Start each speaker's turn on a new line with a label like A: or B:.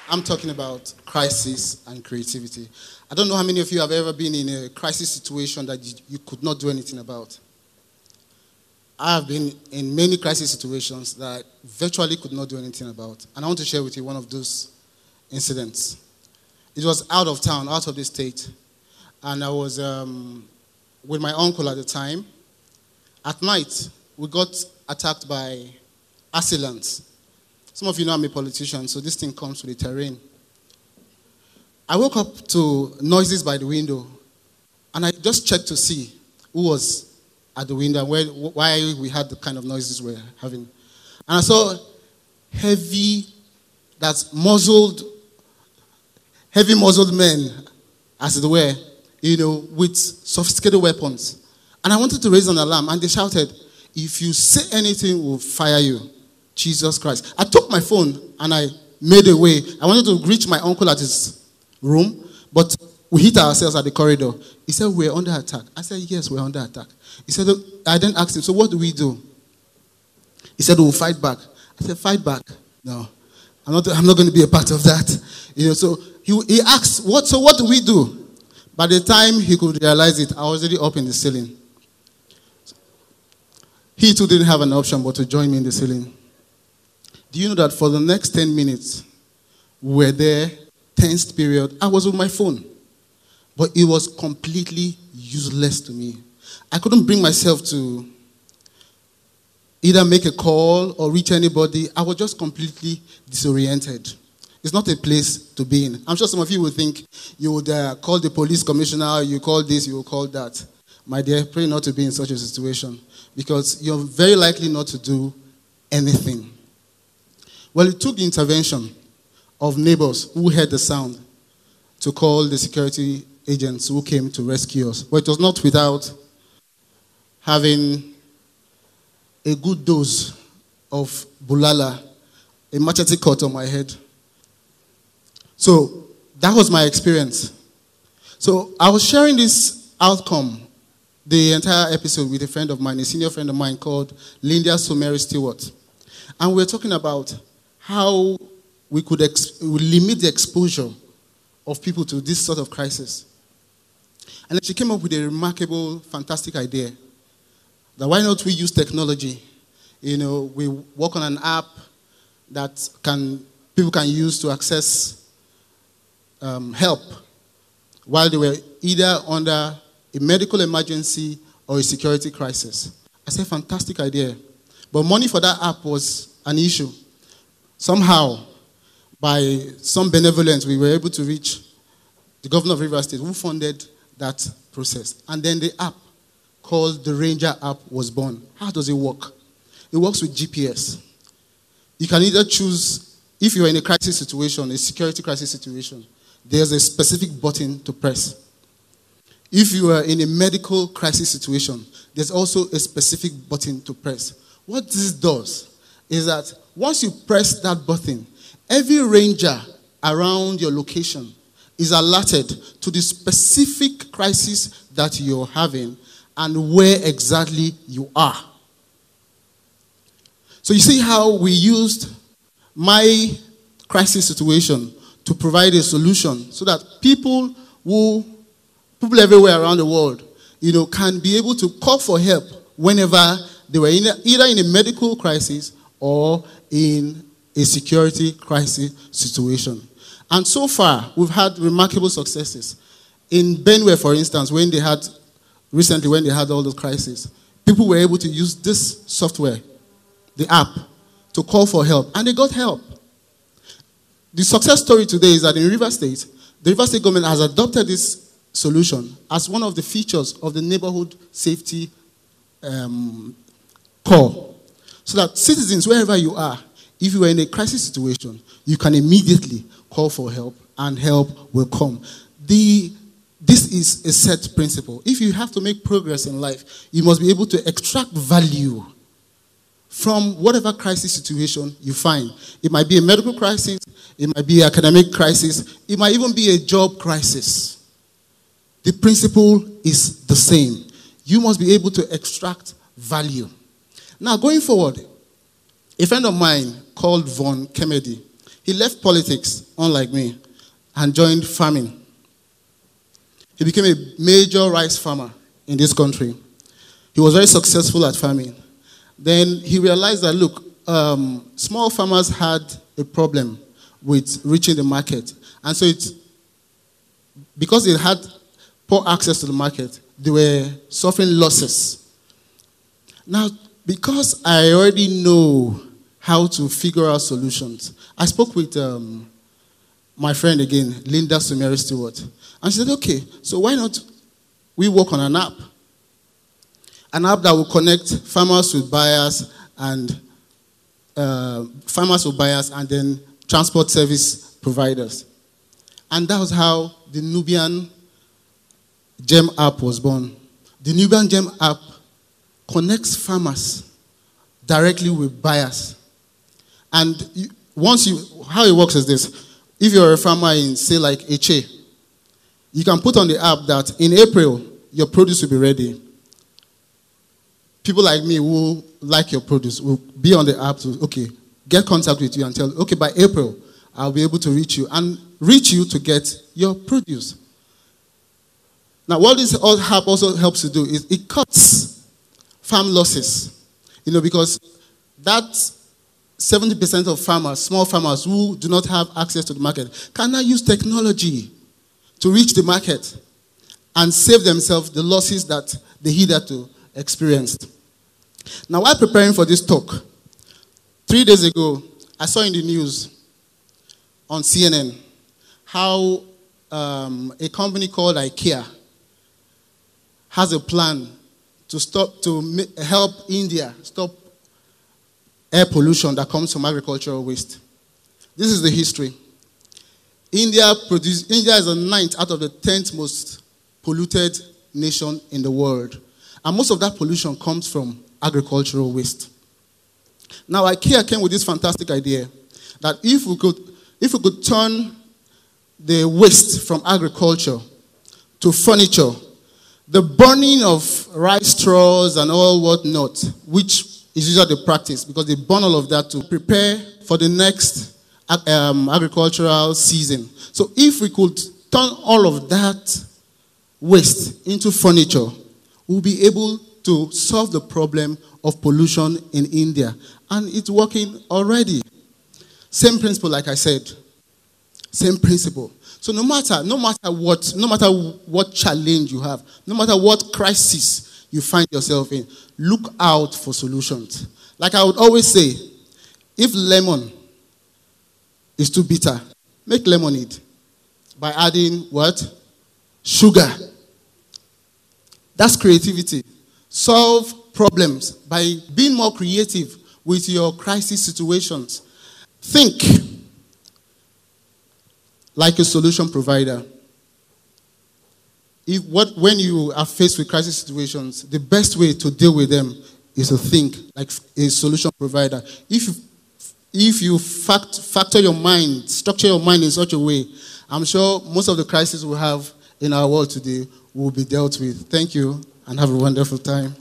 A: I'm talking about crisis and creativity. I don't know how many of you have ever been in a crisis situation that you could not do anything about. I have been in many crisis situations that I virtually could not do anything about. And I want to share with you one of those incidents. It was out of town, out of the state. And I was with my uncle at the time. At night, we got attacked by assailants. Some of you know I'm a politician, so this thing comes with the terrain. I woke up to noises by the window, and I just checked to see who was at the window, why we had the kind of noises we're having. And I saw heavy muzzled men, as it were, with sophisticated weapons. And I wanted to raise an alarm, and they shouted, "If you say anything, we'll fire you." Jesus Christ. I took my phone and I made a way. I wanted to reach my uncle at his room, but we hit ourselves at the corridor. He said, "We're under attack." I said, "Yes, we're under attack." He said, I then asked him, "So what do we do?" He said, "We'll fight back." I said, "Fight back? No, I'm not going to be a part of that." So he asked, what do we do? By the time he could realize it, I was already up in the ceiling. He too didn't have an option but to join me in the ceiling. Do you know that for the next 10 minutes, we were there, tensed period. I was with my phone. But it was completely useless to me. I couldn't bring myself to either make a call or reach anybody. I was just completely disoriented. It's not a place to be in. I'm sure some of you would think you would call the police commissioner, you call this, you will call that. My dear, pray not to be in such a situation because you're very likely not to do anything. Well, it took the intervention of neighbors who heard the sound to call the security agents who came to rescue us. But it was not without having a good dose of bulala, a machete cut on my head. So that was my experience. So I was sharing this outcome, the entire episode, with a friend of mine, a senior friend of mine called Linda Someri Stewart. And we were talking about how we could limit the exposure of people to this sort of crisis. And then she came up with a remarkable, fantastic idea that why not we use technology? We work on an app that people can use to access help while they were either under a medical emergency or a security crisis. I said, fantastic idea. But money for that app was an issue. Somehow, by some benevolence, we were able to reach the governor of Rivers State who funded that process. And then the app called the Ranger app was born. How does it work? It works with GPS. You can either choose, if you're in a crisis situation, a security crisis situation, there's a specific button to press. If you are in a medical crisis situation, there's also a specific button to press. What this does is that once you press that button, every ranger around your location is alerted to the specific crisis that you're having and where exactly you are. So you see how we used my crisis situation to provide a solution so that people everywhere around the world, can be able to call for help whenever they were either in a medical crisis or in a security crisis situation. And so far, we've had remarkable successes. In Benue, for instance, when they had all those crises, people were able to use this software, the app, to call for help, and they got help. The success story today is that in Rivers State, the Rivers State government has adopted this solution as one of the features of the neighborhood safety core. So that citizens, wherever you are, if you are in a crisis situation, you can immediately call for help and help will come. This is a set principle. If you have to make progress in life, you must be able to extract value from whatever crisis situation you find. It might be a medical crisis, it might be an academic crisis, it might even be a job crisis. The principle is the same. You must be able to extract value. Now, going forward, a friend of mine called Von Kennedy, He left politics, unlike me, and joined farming. He became a major rice farmer in this country. He was very successful at farming. Then he realized that, look, small farmers had a problem with reaching the market. And so because they had poor access to the market, they were suffering losses. Now, because I already know how to figure out solutions, I spoke with my friend again, Linda Sumeri Stewart. And she said, okay, so why not we work on an app? An app that will connect farmers with buyers and then transport service providers. And that was how the Nubian Gem app was born. The Nubian Gem app connects farmers directly with buyers. And how it works is this. If you're a farmer in, say, like Eche, you can put on the app that in April, your produce will be ready. People like me who like your produce will be on the app to, okay, get contact with you and tell, okay, by April, I'll be able to reach you and reach you to get your produce. Now, what this app also helps to do is it cuts farm losses. Because that 70% of farmers, small farmers who do not have access to the market, can now use technology to reach the market and save themselves the losses that they hitherto experienced. Now, while preparing for this talk, 3 days ago, I saw in the news on CNN how a company called IKEA has a plan to help India stop air pollution that comes from agricultural waste. This is the history. India is the 9th out of the 10th most polluted nation in the world. And most of that pollution comes from agricultural waste. Now, IKEA came with this fantastic idea that if we could turn the waste from agriculture to furniture, the burning of rice straws and all whatnot, which is usually the practice because they burn all of that to prepare for the next agricultural season. So if we could turn all of that waste into furniture, we'll be able to solve the problem of pollution in India. And it's working already. Same principle, like I said. Same principle. So no matter what challenge you have, no matter what crisis you find yourself in, look out for solutions. Like I would always say, if lemon is too bitter, make lemonade by adding what? Sugar. That's creativity. Solve problems by being more creative with your crisis situations. Think like a solution provider. When you are faced with crisis situations, the best way to deal with them is to think like a solution provider. If you factor your mind, structure your mind in such a way, I'm sure most of the crises we have in our world today will be dealt with. Thank you, and have a wonderful time.